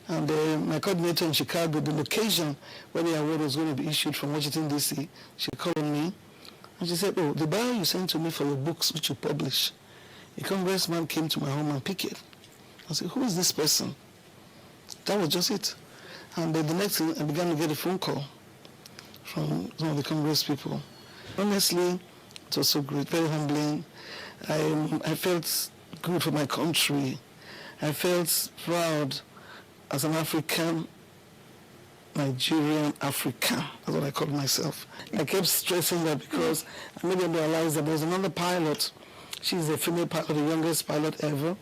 And my coordinator in Chicago, the location where the award was going to be issued from Washington, D.C., she called me and she said, oh, the bio you sent to me for your books which you publish, a congressman came to my home and picked it. I said, who is this person? That was just it. And the next thing, I began to get a phone call from some of the Congress people. Honestly, it was so great, very humbling. I felt good for my country. I felt proud as an African, Nigerian African. That's what I called myself. I kept stressing that because I made them realize that there's another pilot. She's a female pilot, the youngest pilot ever,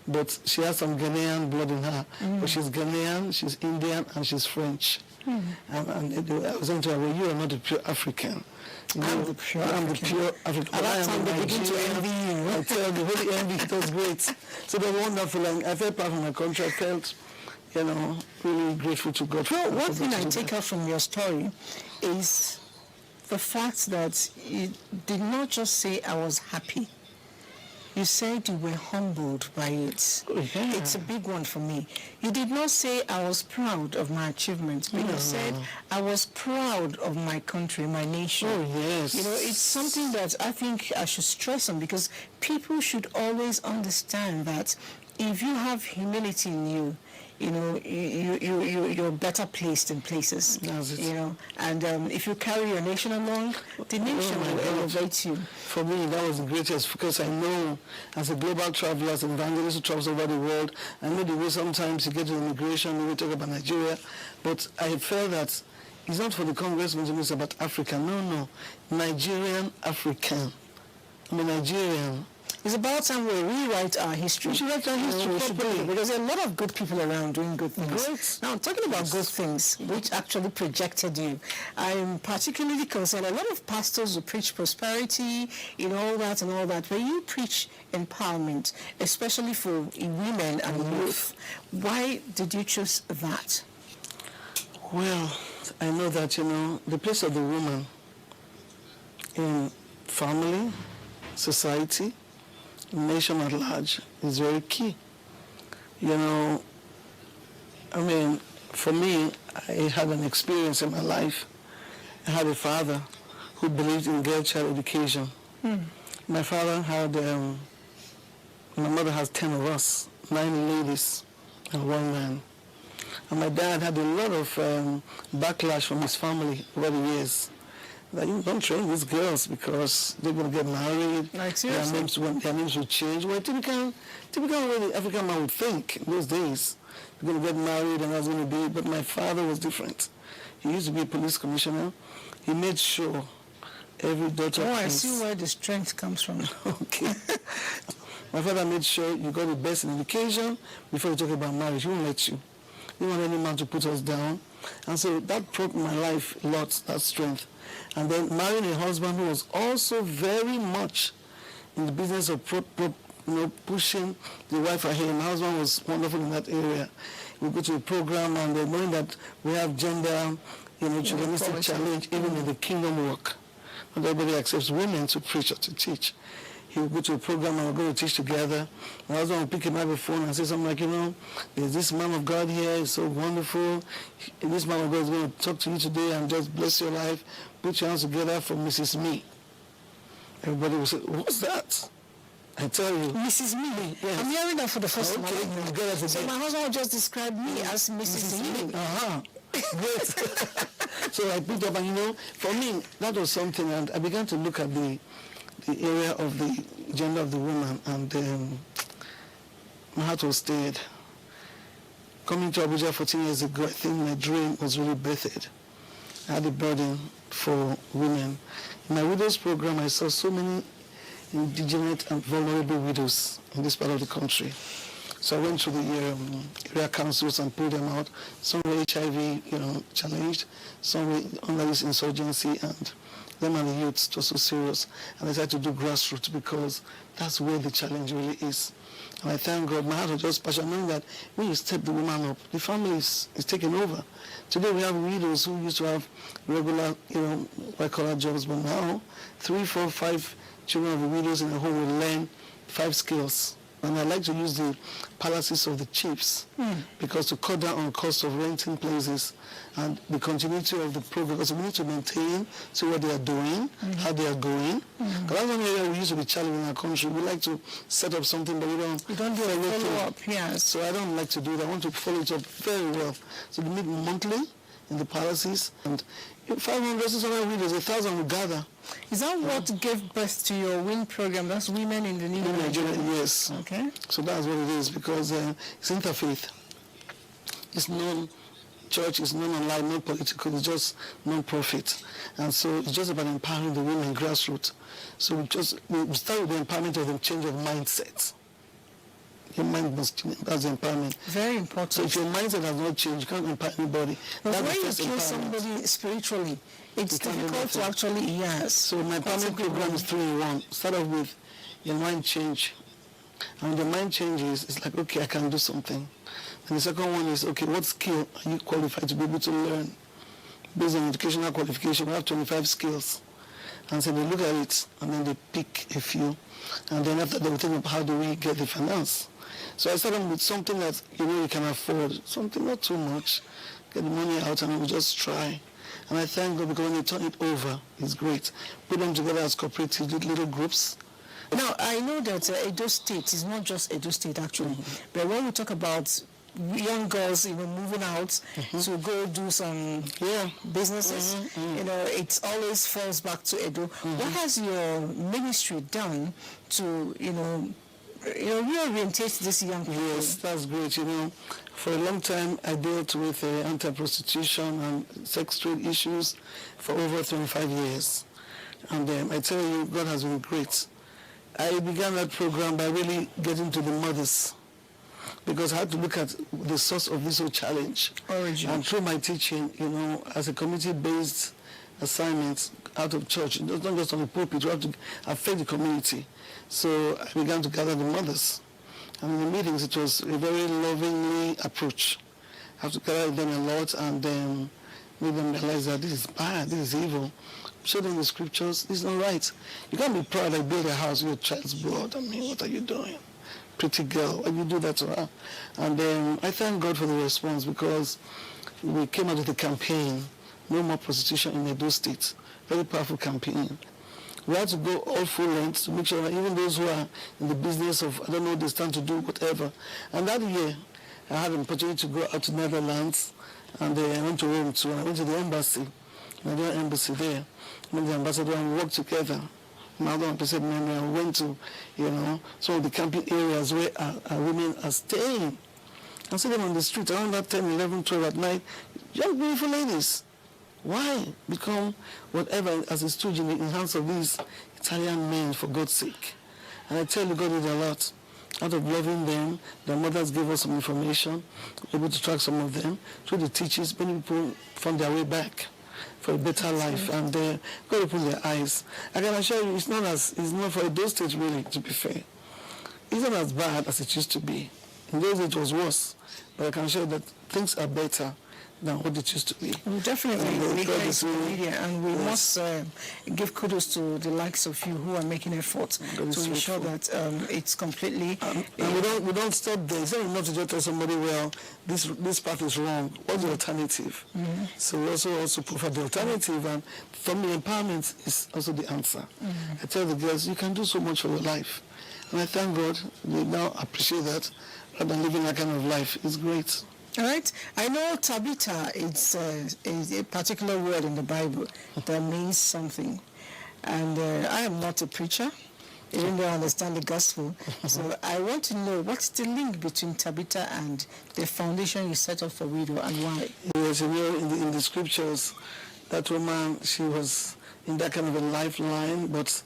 but she has some Ghanaian blood in her. But she's Ghanaian, she's Indian, and she's French. And I was saying to her, well, you are not a pure African. I'm the pure African. At that time, they begin to envy you. I tell you, really envy, it was great. So they were wonderful, and I felt proud of my country. I felt, really grateful to God. Well, one thing I take out from your story is the fact that you did not just say, I was happy. You said you were humbled by it. Oh, yeah. It's a big one for me. You did not say I was proud of my achievements, but you said I was proud of my country, my nation. Oh, yes. It's something that I think I should stress on, because people should always understand that if you have humility in you, you're better placed in places. That's it. And if you carry your nation along, the nation will elevate you. For me, that was the greatest, because I know as a global traveler, as an evangelist who travels over the world, I know the way sometimes you get to immigration, when we talk about Nigeria, but I felt that it's not for the congressman to say about Africa. No. Nigerian African. I'm a Nigerian. It's about time we rewrite our history. We should write our history properly, because there are a lot of good people around doing good things. Great. Now, talking about good things, which actually projected you, I'm particularly concerned. A lot of pastors who preach prosperity, all that, but you preach empowerment, especially for women and youth. Why did you choose that? Well, I know that, the place of the woman in family, society, nation at large is very key. For me, I had an experience in my life. I had a father who believed in girl child education. My father had, my mother has 10 of us, 9 ladies and 1 man. And my dad had a lot of backlash from his family over the years. That you don't train these girls because they're going to get married. Their names will change. Well, typical way the African man would think in those days. They're going to get married and that's going to be. But my father was different. He used to be a police commissioner. He made sure every daughter. I see where the strength comes from. Okay. My father made sure you got the best in education before you talk about marriage. He won't let you. He didn't want any man to put us down. And so that brought my life a lot, that strength. And then marrying a husband who was also very much in the business of pushing the wife ahead. My husband was wonderful in that area. We go to a program and then knowing that we have gender, chauvinistic challenge even in the kingdom work. Not everybody accepts women to preach or to teach. He would go to a program and we're going to teach together. My husband would pick him up the phone and say something like, there's this man of God here, it's so wonderful. This man of God is going to talk to you today and just bless your life. Put your hands together for Mrs. Me. Everybody would say, what's that? I tell you. Mrs. Me? Yes. I'm hearing that for the first time. Okay. So my husband would just describe me as Mrs. Me. Great. So I picked up and, for me, that was something, and I began to look at the area of the gender of the woman, and my heart was stirred. Coming to Abuja 14 years ago, I think my dream was really birthed. I had a burden for women. In my widows program, I saw so many indigenous and vulnerable widows in this part of the country. So I went to the area councils and pulled them out. Some were HIV, challenged. Some were under this insurgency, and them and the youths, it was so serious. And I decided to do grassroots because that's where the challenge really is. And I thank God, my heart was just passionate, knowing that when you step the woman up, the family is taken over. Today we have widows who used to have regular, white-collar jobs, but now 3, 4, 5 children of the widows in a home will learn 5 skills. And I like to use the palaces of the chiefs because to cut down on cost of renting places and the continuity of the program, because we need to maintain, see what they are doing, how they are going. Because that's one area we used to be challenging in our country. We like to set up something, but we don't do a follow-up. Yes. So I don't like to do that. I want to follow it up very well. So we meet monthly in the palaces, and 500, 600 widows, 1,000 will gather. Is that what gave birth to your WIN program? That's Women in the New Nigeria? Yes. Okay. So that's what it is, because it's interfaith. It's non-church, it's non-online, non-political, it's just non-profit. And so it's just about empowering the women grassroots. So we start with the empowerment of the change of mindsets. Your mind must change. That's the empowerment. Very important. So if your mindset has not changed, you can't empower anybody. But when you kill somebody spiritually, it's difficult to actually, yes. So my empowerment program is 3 in 1. Start off with your mind change. And when the mind changes, it's like, okay, I can do something. And the second one is, okay, what skill are you qualified to be able to learn? Based on educational qualification, we have 25 skills. And so they look at it, and then they pick a few. And then after they will think of how do we get the finance. So I started with something that you can afford, something not too much, get the money out and we'll just try. And I thank God because when they turn it over, it's great. Put them together as cooperatives, little groups. Now, I know that Edo State is not just Edo State actually, but when we talk about young girls, moving out to go do some businesses, it always falls back to Edo. What has your ministry done to, reorientate this young people? Yes, that's great. For a long time, I dealt with anti-prostitution and sex trade issues for over 25 years. And I tell you, God has been great. I began that program by really getting to the mothers, because I had to look at the source of this whole challenge. Origin. And through my teaching, as a community-based assignment out of church, it's not just on the pulpit, you have to affect the community. So I began to gather the mothers. And in the meetings, it was a very lovingly approach. I have to gather them a lot and then make them realize that this is bad, this is evil. Show them the scriptures, this is not right. You can't be proud that build a house with your child's blood. What are you doing? Pretty girl, why you do that to her? And I thank God for the response, because we came out with a campaign, no more prostitution in Edo State. Very powerful campaign. We had to go all full length to make sure that even those who are in the business of, they stand to do whatever. And that year, I had an opportunity to go out to Netherlands, and I went to Rome too, and I went to the embassy, Nigerian embassy there. I met the ambassador and we worked together. My other member, and we went to, some of the camping areas where our women are staying. I see them on the street around that 10, 11, 12 at night. Young, beautiful ladies. Why become whatever as a stooge in the hands of these Italian men, for God's sake? And I tell you, God did a lot. Out of loving them, their mothers gave us some information, able to track some of them. Through the teachings, many people found their way back for a better life, and God opened their eyes. I can assure you, it's not for those states really, to be fair. It's not as bad as it used to be. In those days it was worse, but I can assure you that things are better than what it used to be. We definitely need the media, and we must give kudos to the likes of you who are making efforts to ensure that it's completely. And we don't stop there. It's not enough to just tell somebody, well, this path is wrong. What's the alternative? So we also provide the alternative, and for me, empowerment is also the answer. I tell the girls, you can do so much for your life, and I thank God they now appreciate that, rather than living that kind of life. It's great. All right. I know Tabitha is a particular word in the Bible that means something. And I am not a preacher, even though I understand the gospel. So I want to know, what's the link between Tabitha and the foundation you set up for widow, and why? Yes, in the scriptures, that woman, she was in that kind of a lifeline, but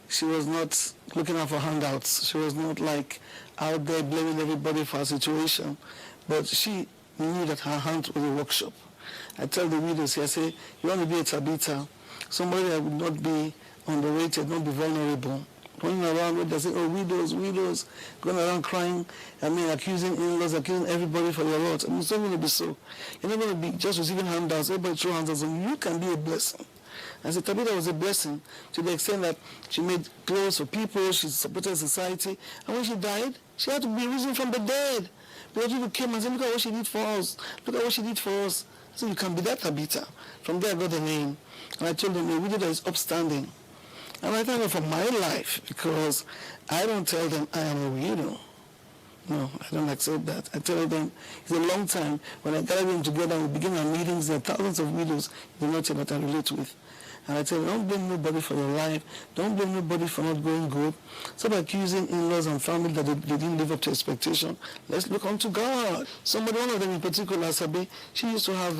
she was not looking out for handouts. She was not like out there blaming everybody for her situation. But she knew that her hand was a workshop. I tell the widows here, I say, you want to be a Tabitha, somebody that would not be underrated, not be vulnerable. Running around where they say, oh, widows, going around crying, accusing in-laws, accusing everybody for your lot. It's not going to be so. You're not going to be just receiving handouts, everybody throw handouts, and you can be a blessing. I said, Tabitha was a blessing to the extent that she made clothes for people, she supported society, and when she died, She had to be risen from the dead. Because people came and said, look at what she did for us. Look at what she did for us. I said, you can be that Tabitha. From there I got the name. And I told them, a widow that is upstanding. And I thank God for my life, because I don't tell them I am a widow. No, I don't accept that. I tell them it's a long time. When I gather them together and we begin our meetings, there are thousands of widows in the north that I relate with. And I tell them, don't blame nobody for your life. Don't blame nobody for not going good. Stop accusing in-laws and family that they didn't live up to expectation. Let's look unto God. Somebody, one of them in particular, Sabi, she used to have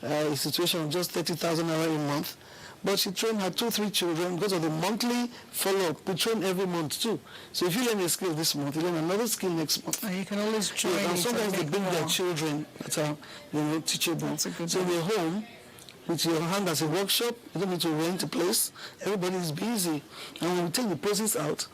a situation of just 30,000 naira a month. But she trained her 2-3 children because of the monthly follow-up. We train every month too. So if you learn a skill this month, you learn another skill next month. And you can always join. Yeah, and sometimes they bring their children that are, teachable. So in your home, with your hand as a workshop, you don't need to rent a place. Everybody is busy. And when we take the places out,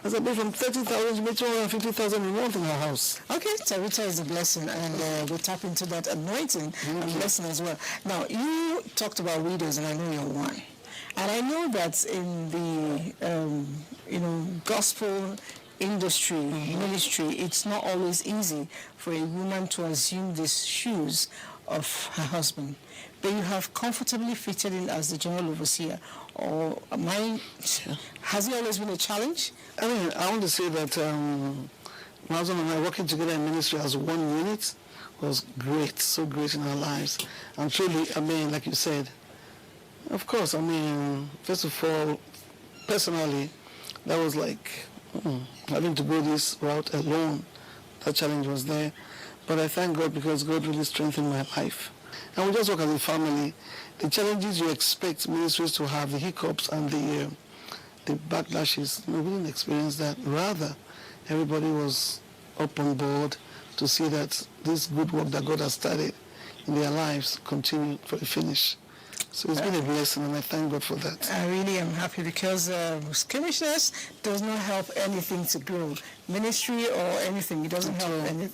as I pay from 30,000 to 250,000 a month in our house. Okay, Tabitha is a blessing, and we'll tap into that anointing and blessing as well. Now, you talked about widows, and I know you're one. And I know that in the, gospel industry, ministry, it's not always easy for a woman to assume these shoes of her husband. But you have comfortably fitted in as the general overseer. Or has it always been a challenge? I mean, I want to say that my husband and I working together in ministry as one unit was great, so great in our lives. And truly, I mean, like you said, of course, I mean, first of all, personally, that was like having to go this route alone. That challenge was there. But I thank God because God really strengthened my life. And we just work as a family. The challenges you expect ministries to have, the hiccups and the backlashes, we didn't experience that. Rather, everybody was up on board to see that this good work that God has started in their lives continue for the finish. So it's been a blessing, and I thank God for that. I really am happy because skirmishness does not help anything to grow. Ministry or anything, it doesn't help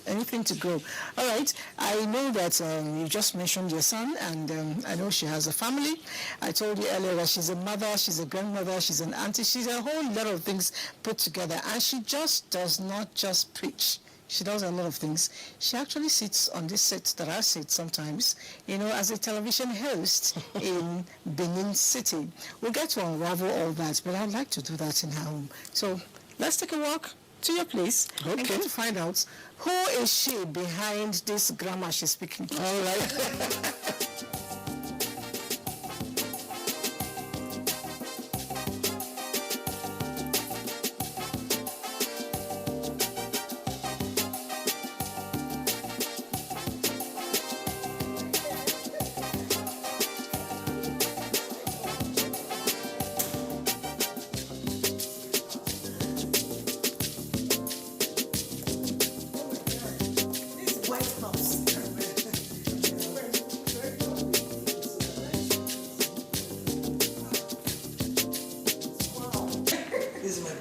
anything to grow. All right, I know that you just mentioned your son, and I know she has a family. I told you earlier that she's a mother, she's a grandmother, she's an auntie, she's a whole lot of things put together, and she just does not just preach. She does a lot of things. She actually sits on this set that I sit sometimes, as a television host in Benin City. We'll get to unravel all that, but I'd like to do that in her home. So let's take a walk to your place and get to find out who is she behind this grammar she's speaking. All right.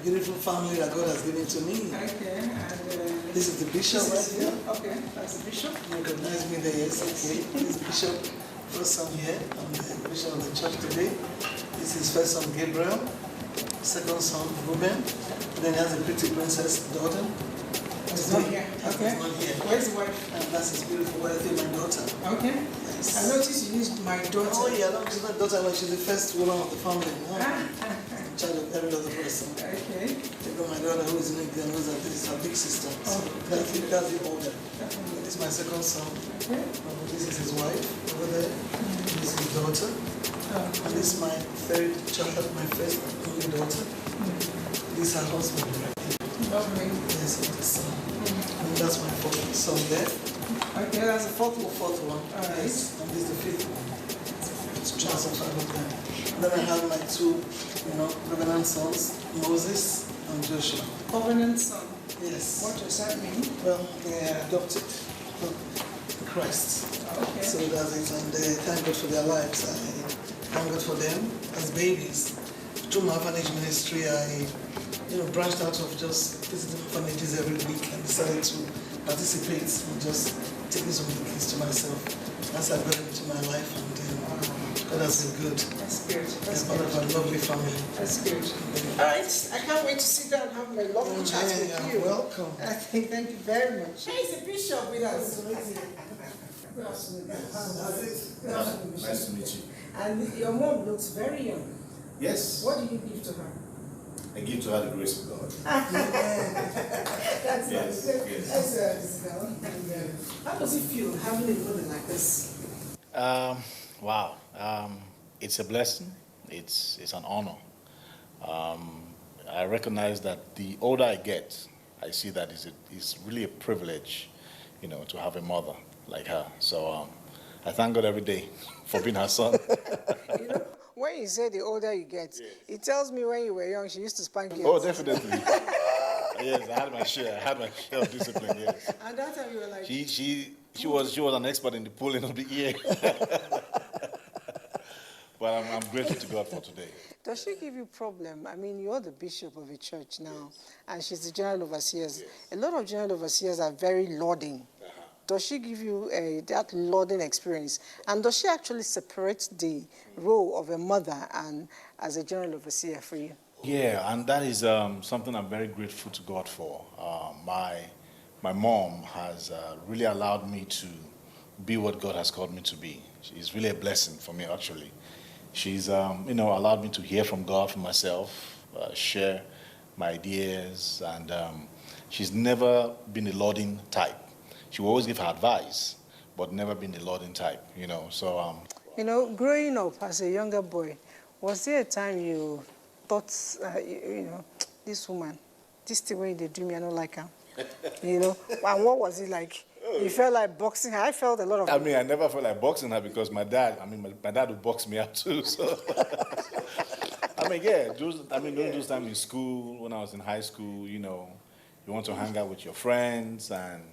Beautiful family that God has given to me. Okay. And, this is the bishop right here. Okay, that's the bishop. You recognize me there, yes, okay. This is Bishop, first son here. I'm the bishop of the church today. This is first son Gabriel, second son Ruben. Then he has a pretty princess daughter. It's not here. Okay. It's not here. Where's the wife? And that's his beautiful wife, my daughter. Okay. Yes. I noticed you used my daughter. Oh yeah, no, she's not daughter, but she's the first woman of the family. No? In charge of every other person. Okay. Even my daughter who is in India knows that this is her big sister. So that's the order. This is my second son. Okay. This is his wife over there. This is his daughter. And this is my third child, my first and only daughter. This is her husband right here. Lovely. Yes, the son. And that's my fourth son there. Okay, that's the fourth one. Fourth one. All right. Yes. And this is the fifth one. It's just a five of them. Then I have my two, covenant sons, Moses and Joshua. Covenant son. Yes. What does that mean? Well, they are adopted Christ. Okay. So that's it, and thank God for their lives. I thank God for them as babies. Through my orphanage ministry, I branched out of just visiting orphanages every week and decided to participate and just taking some of the kids to myself. That's how I got into my life, and God has been good. That's good. That's Part of our lovely family. That's good. All right. I can't wait to sit down and have my lovely chat with you. Welcome. Thank you very much. Hey, it's a bishop with us. Nice to meet you. And your mom looks very young. Yes. What do you give to her? I give to her the grace of God. That's Yes, nice. yes. That's nice. How does it feel having a mother like this? Wow. It's a blessing. It's an honor. I recognize that the older I get, I see that it's really a privilege, to have a mother like her. So I thank God every day for being her son. When you say the older you get, it tells me when you were young, she used to spank you. Oh, definitely. Yes, I had my share. Of discipline. Yes. And that time you were like, She was an expert in the pulling of the ear. But I'm grateful to God for today. does she give you problem? I mean, you're the bishop of a church now, and she's the general overseers. Yes. A lot of general overseers are very lauding. Does she give you that lauding experience? And does she actually separate the role of a mother and as a general overseer for you? Yeah, and that is something I'm very grateful to God for. My mom has really allowed me to be what God has called me to be. She's really a blessing for me, actually. She's allowed me to hear from God for myself, share my ideas, and she's never been a lauding type. She will always give her advice, but never been the lauding type, So, growing up as a younger boy, was there a time you thought, this woman, this the way they do me, I don't like her. And what was it like? You felt like boxing her? I felt a lot of. I mean, I never felt like boxing her because my dad would box me out too. So, during those times in school, when I was in high school, you want to hang out with your friends and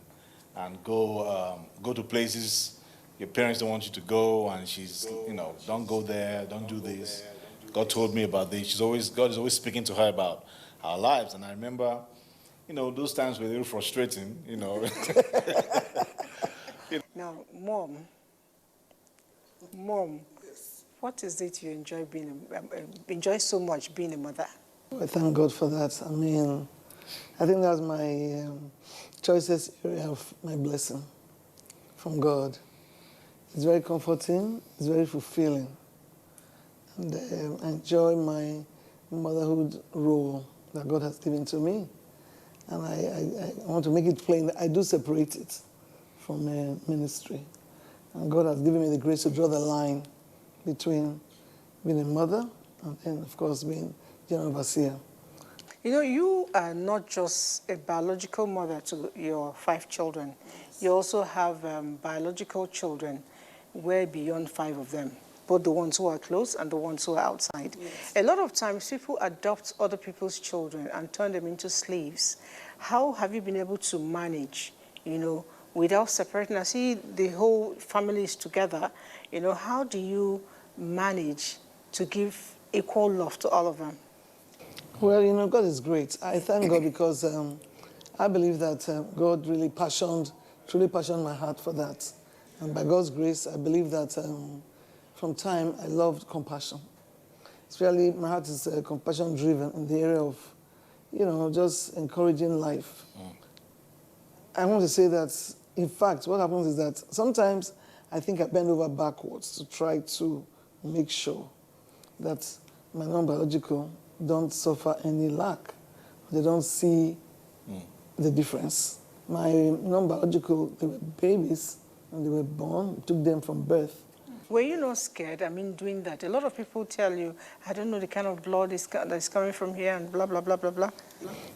go to places your parents don't want you to go, and she's, don't go there, don't do this. God told me about this. God is always speaking to her about our lives, and I remember, those times were a little frustrating, Now, Mom, what is it you enjoy enjoy so much being a mother? I thank God for that. I mean, I think that's my choicest area of my blessing from God. It's very comforting. It's very fulfilling. And I enjoy my motherhood role that God has given to me. And I want to make it plain that I do separate it from ministry. And God has given me the grace to draw the line between being a mother and then, of course, being general overseer. You are not just a biological mother to your 5 children. You also have biological children way beyond 5 of them, both the ones who are close and the ones who are outside. Yes. A lot of times people adopt other people's children and turn them into slaves. How have you been able to manage, without separating? I see the whole family is together. How do you manage to give equal love to all of them? Well, God is great. I thank God because I believe that God truly passioned my heart for that. And by God's grace, I believe that from time I loved compassion. Especially my heart is compassion driven in the area of, just encouraging life. I want to say that, in fact, what happens is that sometimes I think I bend over backwards to try to make sure that my non-biological don't suffer any lack. They don't see the difference. My non-biological, they were babies, and they were born. We took them from birth. Were you not scared, doing that? A lot of people tell you, I don't know the kind of blood that's coming from here and blah, blah, blah, blah, blah.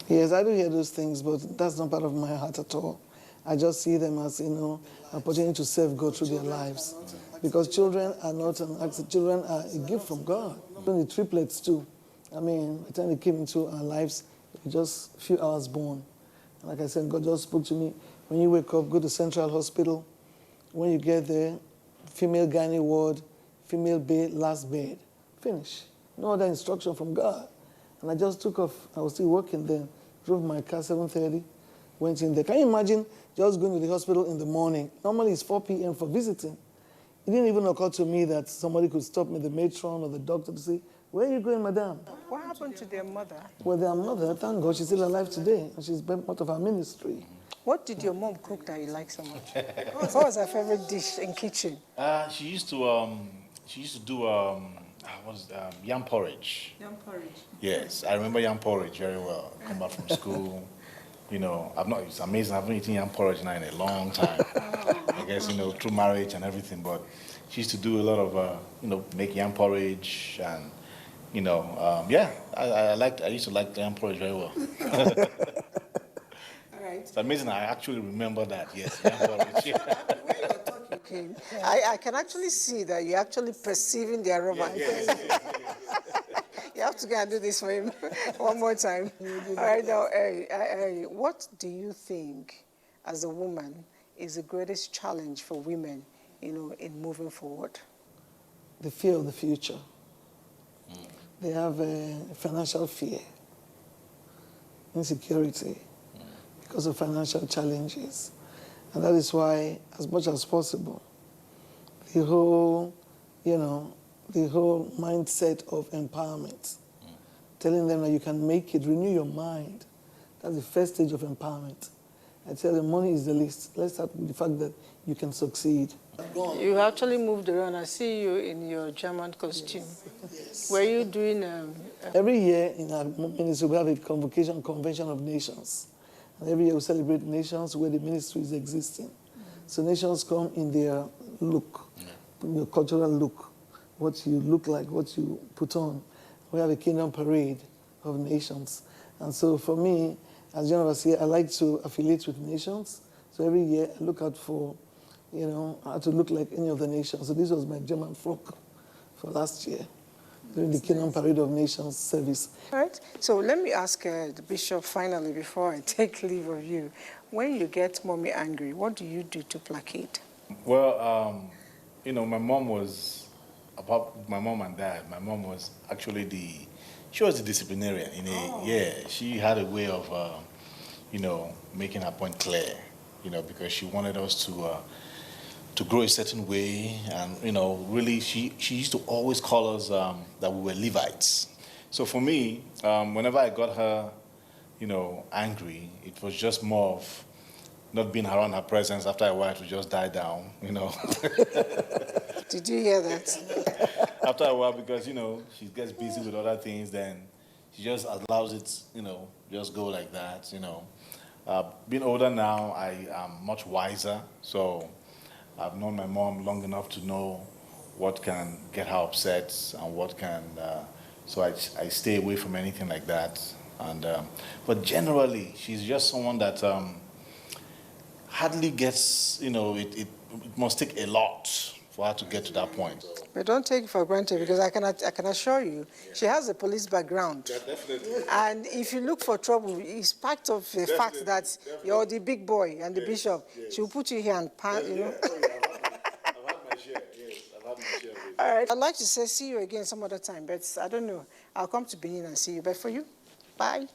Yes, I do hear those things, but that's not part of my heart at all. I just see them as, opportunity to serve God through their lives. Because children are not an accident. Children are a gift from God. Even the triplets, too. By the time they came into our lives, they were just a few hours born. And like I said, God just spoke to me. When you wake up, go to Central Hospital. When you get there, female gynae ward, female bed, last bed. Finish. No other instruction from God. And I just took off. I was still working there. Drove my car 7:30, went in there. Can you imagine just going to the hospital in the morning? Normally it's 4 p.m. for visiting. It didn't even occur to me that somebody could stop me, the matron or the doctor, to say, "Where are you going, madam?" What happened to their mother? Well, their mother, thank God, she's still alive today, and she's been part of our ministry. What did your mom cook that you like so much? What was her favorite dish in kitchen? She used to do yam porridge. Yam porridge. Yes, I remember yam porridge very well. Come back from school, it's amazing. I haven't eaten yam porridge now in a long time. I guess, through marriage and everything, but she used to do a lot of, make yam porridge and, I used to like yam porridge very well. All right. It's amazing. I actually remember that. Yes, yam porridge. Okay. I can actually see that you're actually perceiving the aroma. Yes. You have to go and do this for him one more time. All right, now, what do you think, as a woman, is the greatest challenge for women, in moving forward? The fear of the future. They have financial fear, insecurity, because of financial challenges. And that is why, as much as possible, the whole mindset of empowerment, telling them that you can make it, renew your mind. That's the first stage of empowerment. I tell them money is the least. Let's start with the fact that you can succeed. You actually moved around. I see you in your German costume. Yes. Were you doing... Every year in our ministry, we have a convention of nations. And every year we celebrate nations where the ministry is existing. So nations come in their look, your cultural look, what you look like, what you put on. We have a kingdom parade of nations. And so for me, as General Overseer, I like to affiliate with nations. So every year I look out for, how to look like any of the nations. So this was my German frock for last year during the Kingdom Parade of Nations service. All right. So let me ask the bishop finally before I take leave of you. When you get mommy angry, what do you do to placate? Well, my mom was, apart my mom and dad, my mom was actually she was the disciplinarian. She had a way of, making her point clear, because she wanted us to grow a certain way, and really she used to always call us that we were Levites. So for me, whenever I got her angry, it was just more of not being around her presence. After a while it would just die down. Did you hear that? After a while, because she gets busy with other things, then she just allows it just go like that. Being older now, I am much wiser, so I've known my mom long enough to know what can get her upset and what can, so I stay away from anything like that. And but generally, she's just someone that hardly gets, it must take a lot for her to get to that point. But don't take it for granted, because I can assure you, she has a police background. Yeah, definitely. And if you look for trouble, it's part of the fact that you're the big boy and the bishop. She will put you here and pan, I've had my share, yes. I've had my share. All right. I'd like to say see you again some other time, but I don't know. I'll come to Benin and see you. But for you, bye.